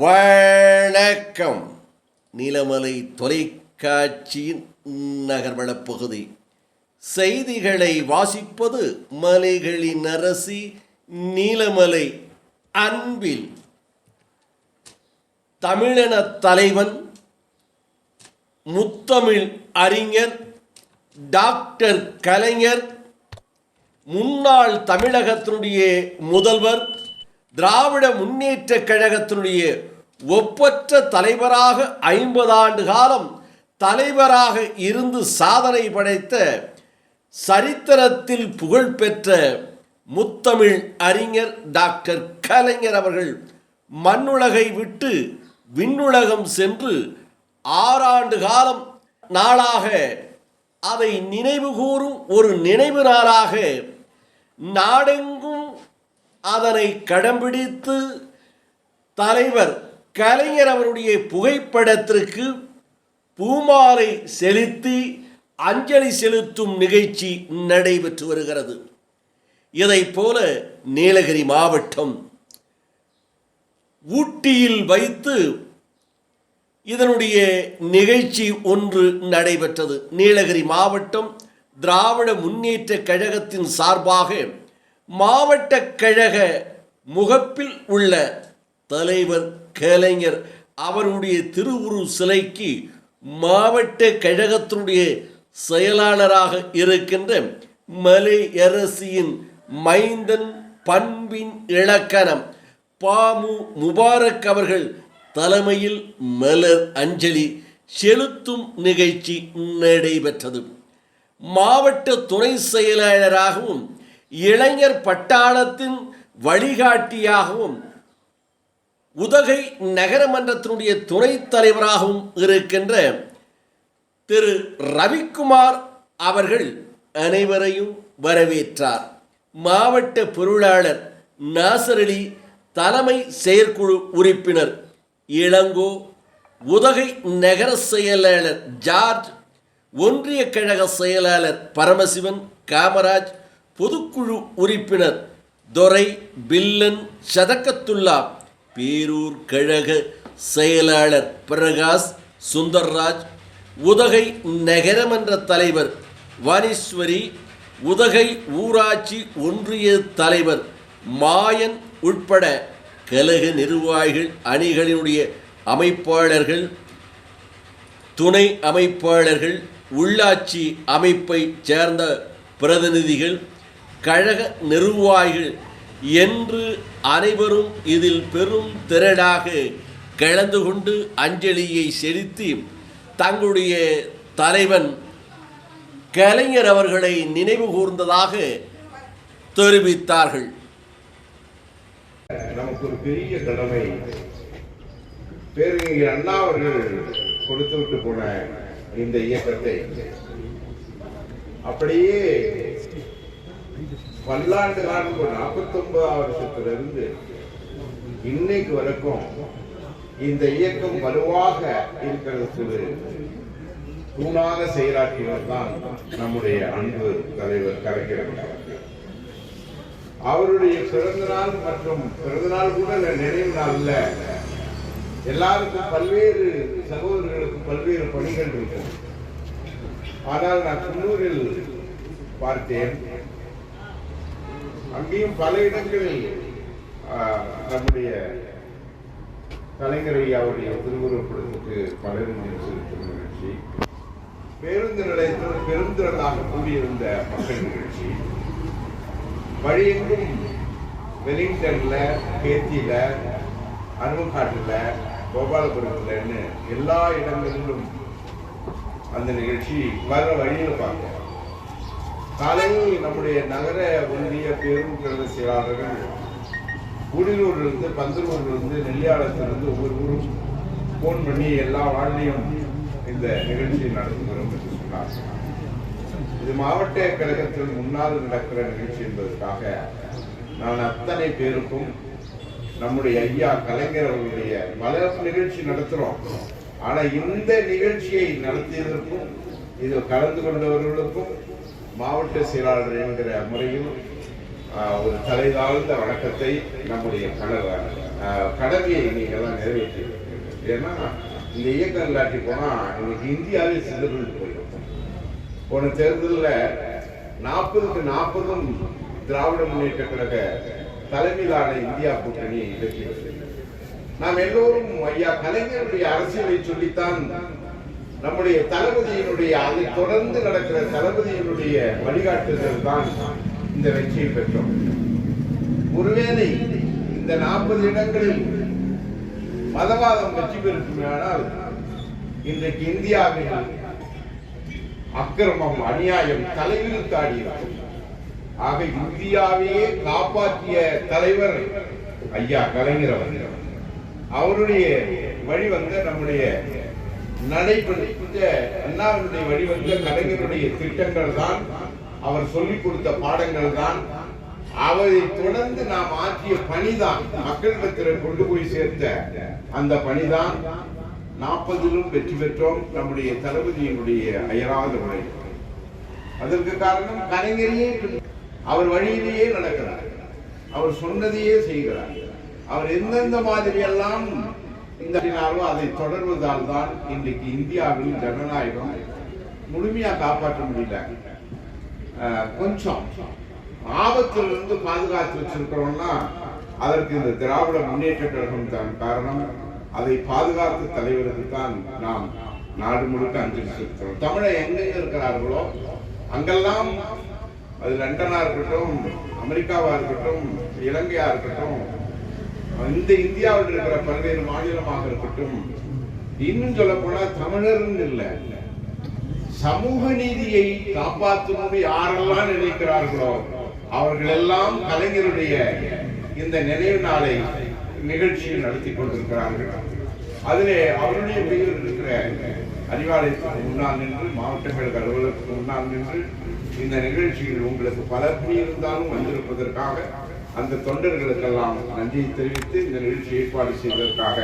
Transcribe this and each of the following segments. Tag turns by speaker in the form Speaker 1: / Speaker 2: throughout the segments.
Speaker 1: வணக்கம். நீலமலை தொலைக்காட்சியின் நகர்வளப் பகுதி செய்திகளை வாசிப்பது மலைகளின் அரசி நீலமலை. அன்பில் தமிழன தலைவன் முத்தமிழ் அறிஞர் டாக்டர் கலைஞர், முன்னாள் தமிழகத்தினுடைய முதல்வர், திராவிட முன்னேற்ற கழகத்தினுடைய ஒப்பற்ற தலைவராக 50 ஆண்டு காலம் தலைவராக இருந்து சாதனை படைத்த சரித்திரத்தில் புகழ்பெற்ற முத்தமிழ் அறிஞர் டாக்டர் கலைஞர் அவர்கள் மண்ணுலகை விட்டு விண்ணுலகம் சென்று 6 ஆண்டு காலம் நாளாக அதை நினைவுகூரும் ஒரு நினைவு நாளாக நாடெங்கும் அதனை கடம்பிடித்து தலைவர் கலைஞர் அவருடைய புகைப்படத்திற்கு பூமாலை செலுத்தி அஞ்சலி செலுத்தும் நிகழ்ச்சி நடைபெற்று வருகிறது. இதைப் போல நீலகிரி மாவட்டம் ஊட்டியில் வைத்து இதனுடைய நிகழ்ச்சி ஒன்று நடைபெற்றது. நீலகிரி மாவட்டம் திராவிட முன்னேற்ற கழகத்தின் சார்பாக மாவட்ட கழக முகப்பில் உள்ள தலைவர் கலைஞர் அவருடைய திருவுரு சிலைக்கு மாவட்ட கழகத்தினுடைய செயலாளராக இருக்கின்ற மலை அரசியின் மைந்தன் பண்பின் இலக்கணம் பாமு முபாரக் அவர்கள் தலைமையில் மலர் அஞ்சலி செலுத்தும் நிகழ்ச்சி நடைபெற்றது. மாவட்ட துணை செயலாளராகவும் இளைஞர் பட்டாளத்தின் வழிகாட்டியாகவும் உதகை நகரமன்றத்தினுடைய துணைத் தலைவராகவும் இருக்கின்ற திரு ரவிக்குமார் அவர்கள் அனைவரையும் வரவேற்றார். மாவட்ட பொருளாளர் நாசர் அலி, தலைமை செயற்குழு உறுப்பினர் இளங்கோ, உதகை நகர செயலாளர் ஜார்ஜ், ஒன்றிய கழக செயலாளர் பரமசிவன், காமராஜ், பொதுக்குழு உறுப்பினர் துரை, பில்லன், சதக்கத்துல்லா, பேரூர் கழக செயலாளர் பிரகாஷ், சுந்தர்ராஜ், உதகை நகரமன்ற தலைவர் வானீஸ்வரி, உதகை ஊராட்சி ஒன்றிய தலைவர் மாயன் உட்பட கழக நிர்வாகிகள், அணிகளினுடைய அமைப்பாளர்கள், துணை அமைப்பாளர்கள், உள்ளாட்சி அமைப்பை சேர்ந்த பிரதிநிதிகள், கழக நிர்வாகிகள் என்று அனைவரும் இதில் பெரும் திரளாக கலந்து கொண்டு அஞ்சலியை செலுத்தி தங்களுடைய தலைவன் கலைஞர் அவர்களை நினைவு கூர்ந்ததாக தெரிவித்தார்கள்.
Speaker 2: நமக்கு ஒரு பெரிய கடமை பேரறிஞர் அண்ணா அவர்கள் கொடுத்து விட்டு போன இந்த இயக்கத்தை அப்படியே பல்லாண்டு காலம் 49 வருஷத்திலிருந்து இன்னைக்கு வரைக்கும் இந்த இயக்கம் வலுவாக இருக்கிறதுக்கு தூணாக செயலாற்றியவர் தான் நம்முடைய அன்பு தலைவர் கலைஞர். அவருடைய பிறந்த நாள் மற்றும் பிறந்தநாள் கூட நினைவு நாள்ல எல்லாருக்கும் பல்வேறு சகோதரர்களுக்கு பல்வேறு பணிகள் இருக்கும். ஆனால் நான் குன்னூரில் பார்த்தேன், அங்கேயும் பல இடங்களில் நம்முடைய கலைஞரை அவருடைய திருவுருவப்படத்துக்கு பலரும் செலுத்தும் நிகழ்ச்சி, பேருந்து நிலையத்தில் பெருந்திரளாக கூடியிருந்த மக்கள் நிகழ்ச்சி, வழியெங்கும் வெலிங்டன்ல, கேத்தியில, அருவக்காட்டுல, கோபாலபுரத்துலன்னு எல்லா இடங்களிலும் அந்த நிகழ்ச்சி வர வழியில் பார்த்தோம். காலையில் நம்முடைய நகர ஒன்றிய பேருந்து கழக செயலாளர்கள் கூடிலூரிலிருந்து, பந்தலூரிலிருந்து, நெல்லியாளத்திலிருந்து ஒவ்வொரு ஊரும் போன் பண்ணி எல்லா வார்டிலையும் இந்த நிகழ்ச்சியை நடத்துகிறோம் என்று சொன்னார். இது மாவட்ட கழகத்தில் முன்னால் நடக்கிற நிகழ்ச்சி என்பதற்காக நான் அத்தனை பேருக்கும் நம்முடைய ஐயா கலைஞர் அவர்களுடைய பல நிகழ்ச்சி நடத்துகிறோம். ஆனால் இந்த நிகழ்ச்சியை நடத்தியதற்கும் இதில் கலந்து கொண்டவர்களுக்கும் மாவட்ட செயலாளர் என்கிற முறையில் ஒரு தலைதாழ்ந்த வணக்கத்தை நம்முடைய கழக கடமையை நீங்க எல்லாம் நிறைவேற்றி. ஏன்னா இந்த இயக்கம் இல்லாட்டி போனா இன்னைக்கு இந்தியாவே சிதறண்டு போயிருக்கும். போன தேர்தலில் 40க்கு 40 திராவிட முன்னேற்ற கழக தலைமையிலான இந்தியா கூட்டணி வெற்றி பெற்றது. நாம் எல்லோரும் ஐயா கலைஞருடைய அரசியலை சொல்லித்தான் நம்முடைய தளபதியினுடைய அதை தொடர்ந்து நடக்கிற தளபதியினுடைய வழிகாட்டுதல் தான் இந்த வெற்றியை பெற்றோம். ஒருவேளை இந்த 40 இடங்களில் மதவாதம் வெற்றி பெறுமானால் இன்றைக்கு இந்தியாவில் அக்கிரமம் அநியாயம் தலைவிரித்தாடி இருக்கும். ஆக இந்தியாவையே காப்பாற்றிய தலைவர் ஐயா கலைஞர் அவர்கள். அவருடைய வழிவந்த நம்முடைய நடைபெற்ற அண்ணாவுடைய வழிவந்த கலைஞருடைய திட்டங்கள் தான், அவர் சொல்லிக் கொடுத்த பாடங்கள் தான், அவரை தொடர்ந்து நாம் ஆற்றிய பணிதான், மக்களிடத்தில் கொண்டு போய் சேர்த்த அந்த பணிதான். 40லும் வெற்றி பெற்றோம். நம்முடைய தளபதியினுடைய அயராத உழைப்பு. அதற்கு காரணம் கலைஞரையே அவர் வழியிலேயே நடக்கிறார், அவர் சொன்னதையே செய்கிறார். அவர் எந்தெந்த மாதிரி எல்லாம் இந்த அதை தொடர்வதால் தான் இன்றைக்கு இந்தியாவில் ஜனநாயகம் முழுமையா காப்பாற்ற முடியல. கொஞ்சம் ஆபத்திலிருந்து பாதுகாத்து வச்சிருக்கிறோம்னா அதற்கு இந்த திராவிட முன்னேற்ற கழகம் தான் காரணம். அதை பாதுகாத்து தலைவருக்கு தான் நாம் நாடு முழுக்க அஞ்சலி செலுத்துகிறோம். தமிழை எங்கெங்க இருக்கிறார்களோ அங்கெல்லாம், அது லண்டனா இருக்கட்டும், அமெரிக்காவா இருக்கட்டும், இலங்கையா இருக்கட்டும், இந்த இந்தியாவில் இருக்கிற பல்வேறு மாநிலமாக இருக்கட்டும், இன்னும் சொல்ல போனா தமிழர்னு இல்லை, சமூக நீதியை காப்பாற்றணும் யாரெல்லாம் நினைக்கிறார்களோ அவர்கள் எல்லாம் கலைஞருடைய இந்த நினைவு நாளை நிகழ்ச்சியை நடத்தி கொண்டிருக்கிறார்கள். அதிலே அவருடைய பெயர் இருக்கிற அறிவாலயத்துக்கு முன்னால் நின்று, மாவட்டங்கள் அலுவலகத்துக்கு முன்னால் நின்று இந்த நிகழ்ச்சியில் உங்களுக்கு பல பணி இருந்தாலும் வந்திருப்பதற்காக அந்த தொண்டர்களுக்கெல்லாம் நன்றியை தெரிவித்து, இந்த நிகழ்ச்சி ஏற்பாடு செய்வதற்காக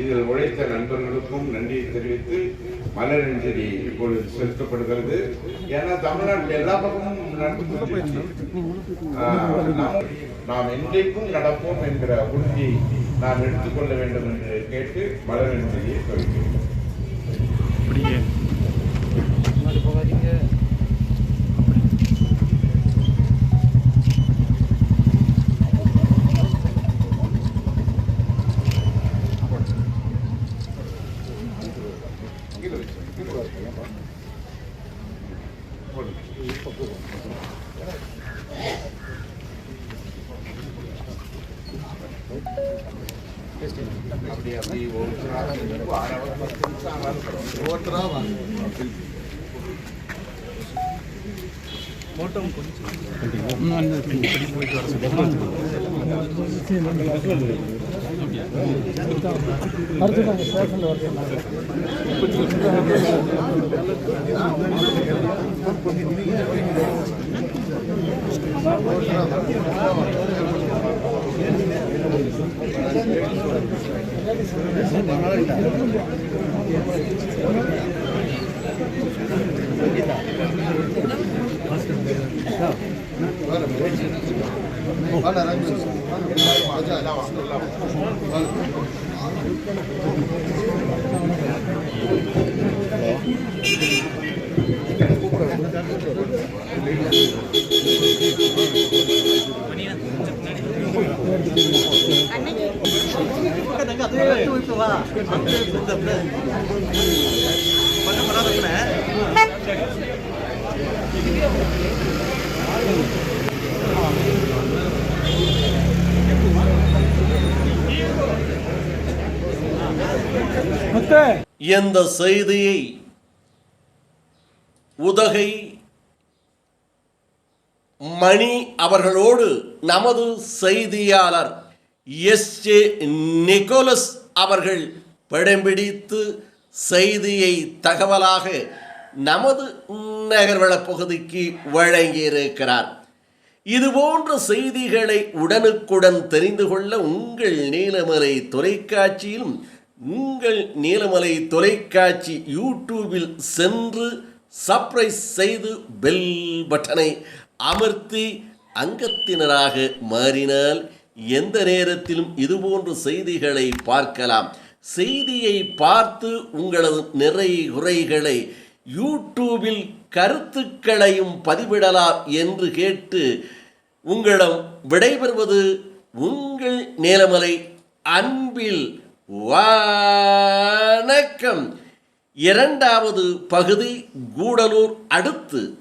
Speaker 2: இதில் உழைத்த நண்பர்களுக்கும் நன்றியை தெரிவித்து மலரஞ்சலி இப்பொழுது செலுத்தப்படுகிறது. ஏன்னா தமிழ்நாட்டில் எல்லா பக்கமும் நடந்து நாம் என்றைக்கும் நடப்போம் என்கிற உறுதியை நாம் எடுத்துக்கொள்ள வேண்டும் என்று கேட்டு மலரஞ்சலியை சொல்கிறேன்.
Speaker 1: இந்த செய்தியை உதகை மணி அவர்களோடு நமது செய்தியாளர் எஸ்.ஜே. நிக்கோலஸ் அவர்கள் படம் பிடித்து செய்தியை தகவலாக நமது நகர்வள பகுதிக்கு வழங்கியிருக்கிறார். இதுபோன்ற செய்திகளை உடனுக்குடன் தெரிந்து கொள்ள உங்கள் நீலமலை தொலைக்காட்சியிலும் உங்கள் நீலமலை தொலைக்காட்சி யூடியூபில் சென்று சப்ஸ்கிரைப் செய்து பெல் பட்டனை அமர்த்தி அங்கத்தினராக மாறினால் எந்த நேரத்திலும் இதுபோன்ற செய்திகளை பார்க்கலாம். செய்தியை பார்த்து உங்களது நிறை குறைகளை யூடியூபில் கருத்துக்களையும் பதிவிடலாம் என்று கேட்டு உங்களிடம் விடைபெறுவது உங்கள் நீலமலை அன்பில். வணக்கம். இரண்டாவது பகுதி கூடலூர் அடுத்து